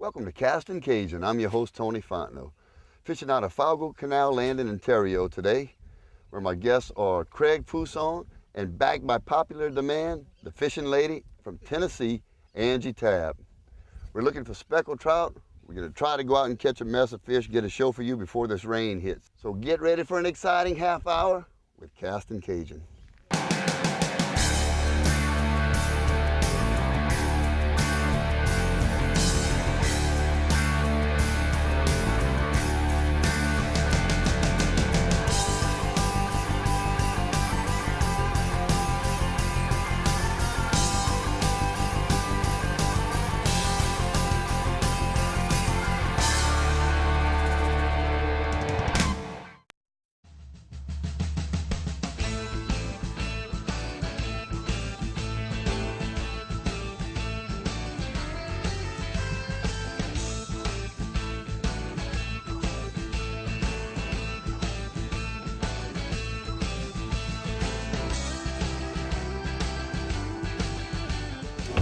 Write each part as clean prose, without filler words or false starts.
Welcome to Castin Cajun. I'm your host, Tony Fontenot. Fishing out of Falgoust Canal Landing in Theriot today, where my guests are Craig Fuson and, backed by popular demand, the fishing lady from Tennessee, Angie Tabb. We're looking for speckled trout. We're going to try to go out and catch a mess of fish, get a show for you before this rain hits. So get ready for an exciting half hour with Castin Cajun.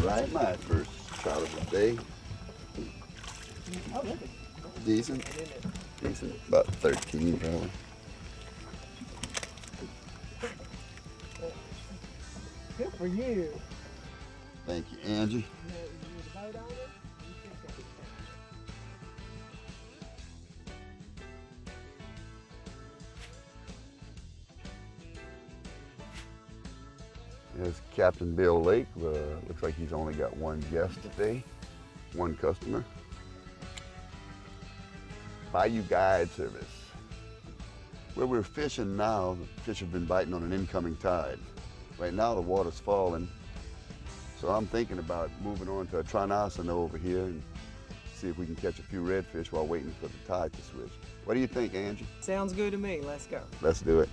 Right, my first trout of the day. Oh, look. Decent, about 13 probably. Good for you. Thank you, Angie. There's Captain Bill Lake. Looks like he's only got one guest today, one customer. Bayou Guide Service. Where we're fishing now, the fish have been biting on an incoming tide. Right now the water's falling, so I'm thinking about moving on to a Stronas over here and see if we can catch a few redfish while waiting for the tide to switch. What do you think, Angie? Sounds good to me. Let's go. Let's do it.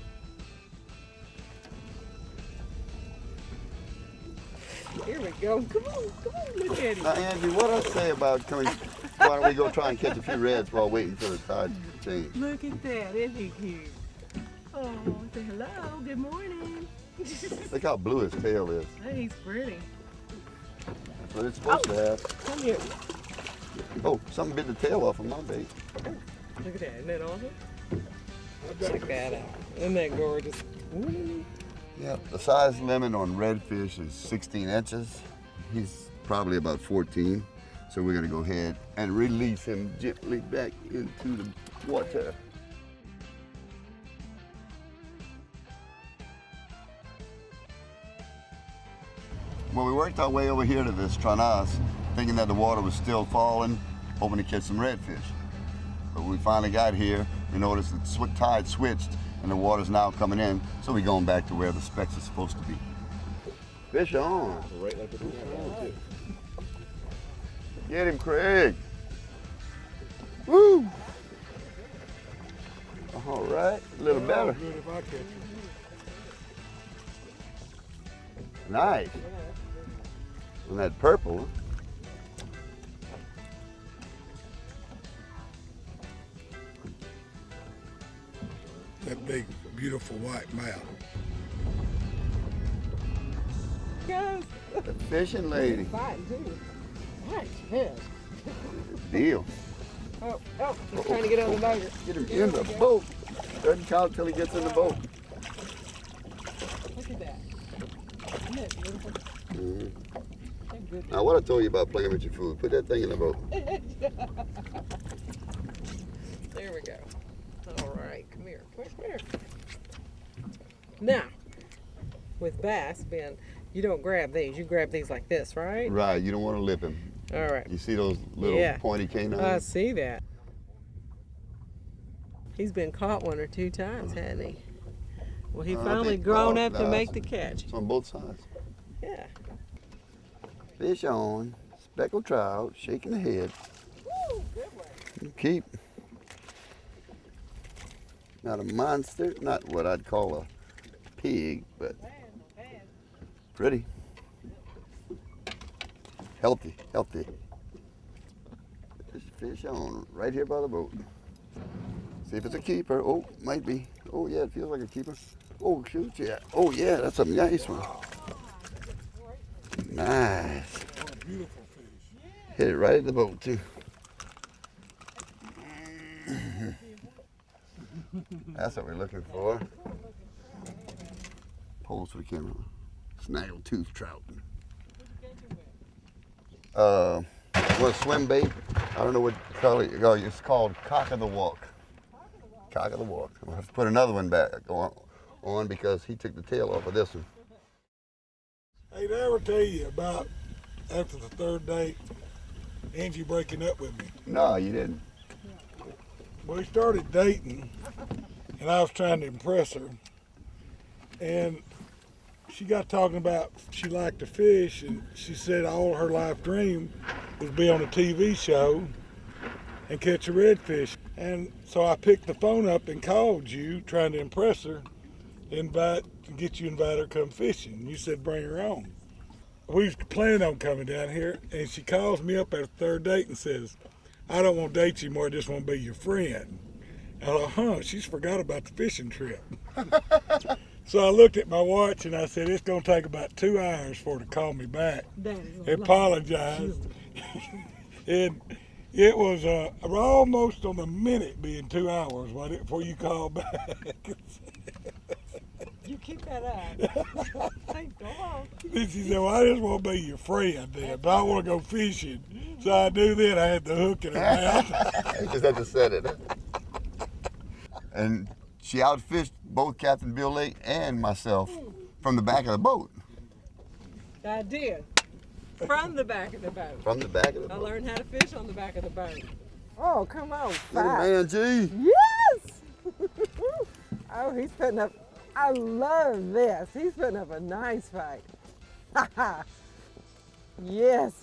Here we go. Come on, look at it. Now, Angie, what I say about coming? Why don't we go try and catch a few reds while waiting for the tide to change? Look at that. Isn't he cute? Oh, say hello. Good morning. Look how blue his tail is. Hey, he's pretty. That's what it's supposed to have. Come here. Oh, something bit the tail off of my bait. Look at that. Isn't that awesome? Check that out. Isn't that gorgeous? Ooh. Yeah, the size limit on redfish is 16 inches. He's probably about 14. So we're gonna go ahead and release him gently back into the water. Well, we worked our way over here to this Stronas, thinking that the water was still falling, hoping to catch some redfish. But when we finally got here, we noticed that the tide switched and the water's now coming in, so we're going back to where the specks are supposed to be. Fish on. Right like the Get him, Craig. Woo! All right, a little better. Nice. And that purple, huh? That big, beautiful white mouth. Guys. The fishing lady. Fine, too. Nice fish. Deal. Oh, he's trying to get on the boat. Get him in the boat. Doesn't count till he gets in the boat. Look at that. Isn't that beautiful? Mm-hmm. Now, what I told you about playing with your food, put that thing in the boat. There we go. All right, come here. Come here. Now, with bass, Ben, you don't grab these. You grab these like this, right? Right, you don't want to lip him. All right. You see those little pointy canines? I see that. He's been caught one or two times, hasn't he? Well, he finally grown up to make the catch. It's on both sides. Yeah. Fish on, speckled trout, shaking the head. Woo, good one. Keep. Not a monster, not what I'd call a pig, but pretty. Healthy. There's fish on right here by the boat. See if it's a keeper. Oh, might be. Oh yeah, it feels like a keeper. Oh shoot, yeah. Oh yeah, that's a nice one. Nice. What a beautiful fish. Hit it right at the boat too. That's what we're looking for. Poles for the camera. Snaggle tooth trout. What, swim bait? I don't know what to call it. It's called cock of the walk. Cock of the walk. I'm gonna have to put another one back on because he took the tail off of this one. Hey, did I ever tell you about after the third date, Angie breaking up with me? No, you didn't. We started dating, and I was trying to impress her. And she got talking about she liked to fish, and she said all her life dream was be on a TV show and catch a redfish. And so I picked the phone up and called you, trying to impress her, get you invited her to come fishing. You said bring her on. We was planning on coming down here, and she calls me up at the third date and says, I don't want to date you more, I just want to be your friend. And I thought, she's forgot about the fishing trip. So I looked at my watch and I said, it's going to take about 2 hours for her to call me back. Apologized. And it was almost on the minute being 2 hours, wasn't it, before you called back? You keep that up. Hey, go on. Then she said, well, I just want to be your friend then, but I want to go fishing. So I knew then I had the hook in her mouth. You just had to set it. And she outfished both Captain Bill Lake and myself from the back of the boat. I did. From the back of the boat. From the back of the I boat. learned how to fish on the back of the boat. Oh, come on. Look at Angie. Yes! Oh, he's putting up, I love this. He's putting up a nice fight. Yes.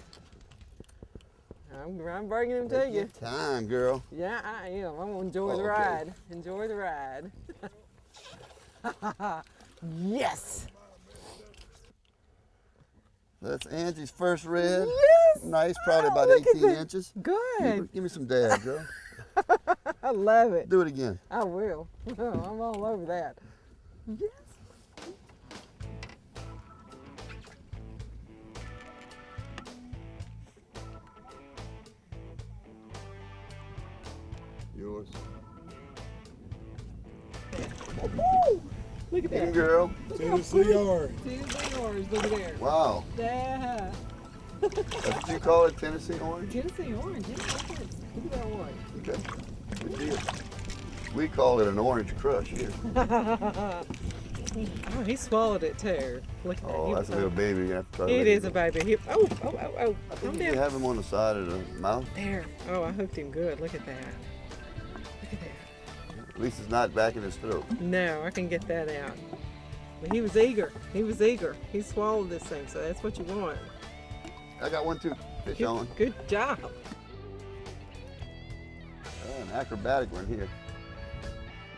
I'm bringing him to Take you. your time, girl. Yeah, I am. I'm going to enjoy the Okay. ride. Enjoy the ride. Yes. That's Angie's first red. Yes. Nice, probably about Look at 18 that. inches. Good. Give me some dab, girl. I love it. Do it again. I will. I'm all over that. Yes. Yours. Woo! Look at In, that. girl. Tennessee orange. Tennessee orange. Look at there. Wow. Yeah. That's what you call it, Tennessee orange? Tennessee orange. Yeah, look at that orange. Okay. Good deal. We call it an orange crush here. Oh, he swallowed it too. Look at that. Oh, He that's a was little baby. You have to try to It let is him a go. baby. Oh. I think you have him on the side of the mouth. There. Oh, I hooked him good. Look at that. Look at that. At least it's not back in his throat. No, I can get that out. But he was eager. He was eager. He swallowed this thing, so that's what you want. I got one too. Fish on. Good job. Oh, an acrobatic one here.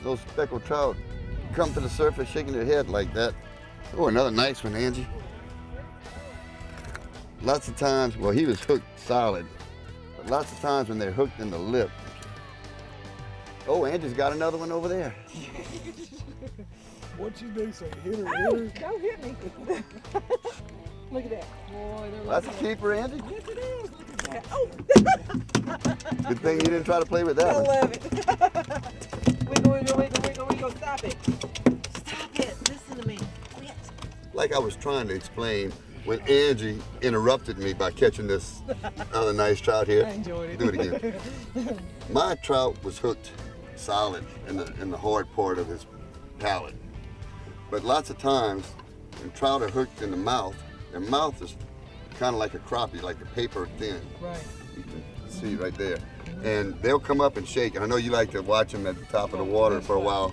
Those speckled trout come to the surface shaking their head like that. Oh, another nice one, Angie. Lots of times, well, he was hooked solid, but lots of times when they're hooked in the lip. Oh, Angie's got another one over there. What you do? Say hit her, Oh, hit her. don't hit me. Look at that. Boy, they're That's a lovely. keeper, Angie. Yes, it is. Look at that. Oh. Good thing you didn't try to play with that I one. love it. Wiggle. Stop it. Stop it. Listen to me. Quit. Like I was trying to explain when Angie interrupted me by catching this other nice trout here. I enjoyed it. Do it again. My trout was hooked solid in the hard part of his palate. But lots of times when trout are hooked in the mouth, their mouth is kind of like a crappie, like a paper thin. Right. You can see right there. And they'll come up and shake. And I know you like to watch them at the top of the water for a while.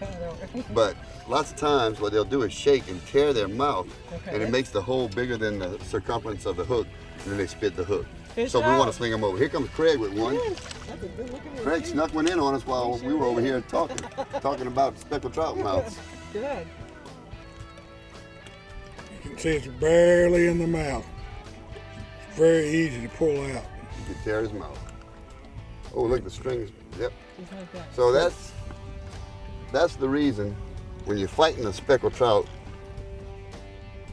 But lots of times what they'll do is shake and tear their mouth, Okay. and it makes the hole bigger than the circumference of the hook, and then they spit the hook. Good So we job. want to sling them over. Here comes Craig with one. That's a good looking one. Craig too. snuck one in on us while He we were sure over did. here talking about speckled trout mouths. Good. You can see it's barely in the mouth. It's very easy to pull out. You can tear his mouth. Oh, look, the strings. Yep. Just like that. So that's the reason when you're fighting a speckled trout,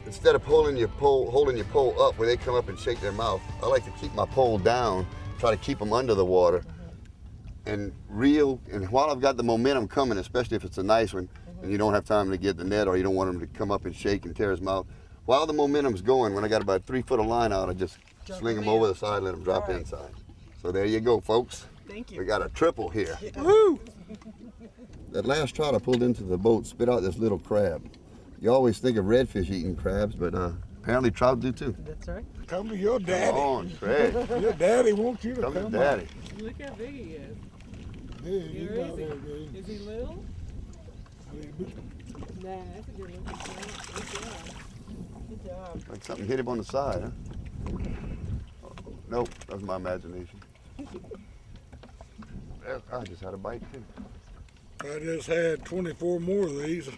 instead of holding your pole up where they come up and shake their mouth, I like to keep my pole down, try to keep them under the water, and reel. And while I've got the momentum coming, especially if it's a nice one, and you don't have time to get the net or you don't want him to come up and shake and tear his mouth, while the momentum's going, when I got about 3 foot of line out, I just sling him over the side, let him drop inside. So there you go, folks. Thank you. We got a triple here. Yeah. Woo! That last trout I pulled into the boat spit out this little crab. You always think of redfish eating crabs, but apparently trout do too. That's right. Come to your daddy. Come on, Craig. Your daddy wants you to Come come to up. daddy. Look how big he is. Yeah, he's Where not is he? that big. Is he little? Yeah, Nah, that's a good looking trout. Good job. Good job. Like something hit him on the side, huh? Nope, that was my imagination. I just had a bite too. I just had 24 more of these.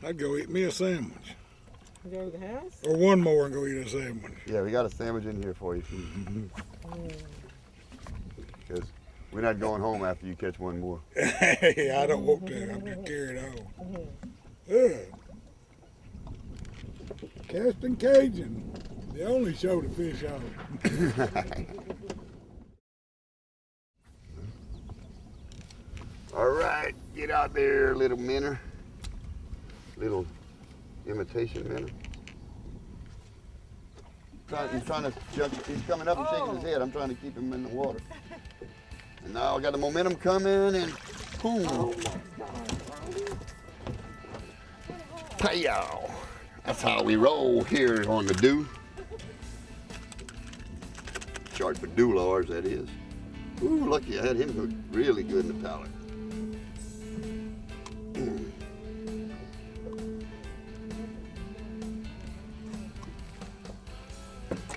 I'd go eat me a sandwich. Go to the house? Or one more and go eat a sandwich. Yeah, we got a sandwich in here for you. Because we're not going home after you catch one more. Hey, I don't want to. I'm just carried on. Yeah. Castin Cajun. The only show to fish on. All right, get out there, little minnow. Little imitation minnow. He's trying to jump. He's coming up and shaking his head. I'm trying to keep him in the water. And now I got the momentum coming and boom. Pow. That's how we roll here on the dew. Short for dew lures, that is. Ooh, lucky I had him hooked really good in the palate.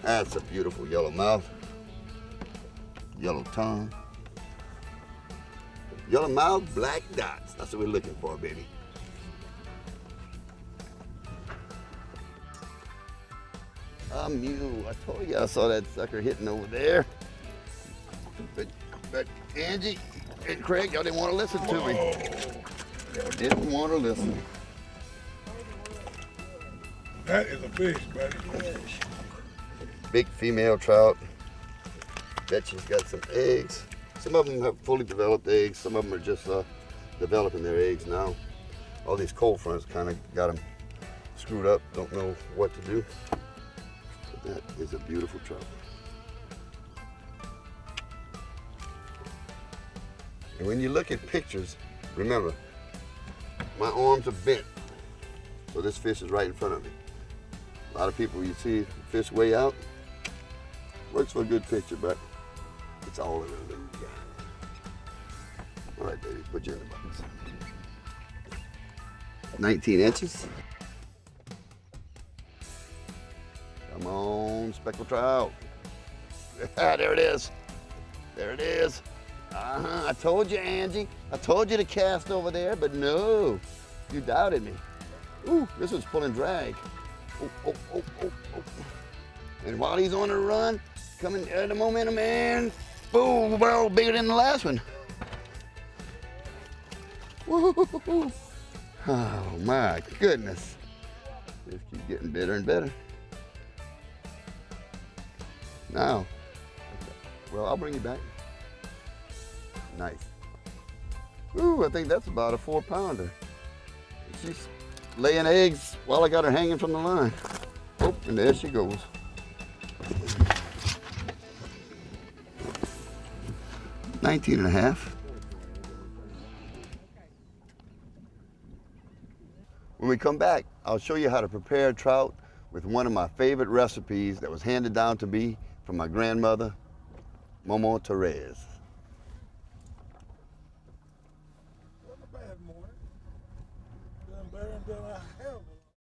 That's a beautiful yellow mouth, yellow tongue, yellow mouth, black dots. That's what we're looking for, baby. A mule. I told you I saw that sucker hitting over there. But Angie and Craig, y'all didn't want to listen to me. Y'all didn't want to listen. That is a fish, buddy. Big female trout. Bet she's got some eggs. Some of them have fully developed eggs. Some of them are just developing their eggs now. All these cold fronts kind of got them screwed up. Don't know what to do. But that is a beautiful trout. And when you look at pictures, remember, my arms are bent. So this fish is right in front of me. A lot of people, you see fish way out, works for a good picture, but it's all in a little guy. All right, baby, put you in the box. 19 inches. Come on, speckled trout. There it is. There it is. I told you, Angie. I told you to cast over there, but no, you doubted me. Ooh, this one's pulling drag. Oh. And while he's on the run, coming the momentum and boom, well, bigger than the last one. Woo-hoo-hoo-hoo. Oh my goodness. Just keep getting better and better. Now, well, I'll bring you back. Nice. Ooh, I think that's about a 4-pounder. She's laying eggs while I got her hanging from the line. Oh, and there she goes. $19 and a half. When we come back, I'll show you how to prepare trout with one of my favorite recipes that was handed down to me from my grandmother, Momo Therese. Wasn't a bad morning. Done better than I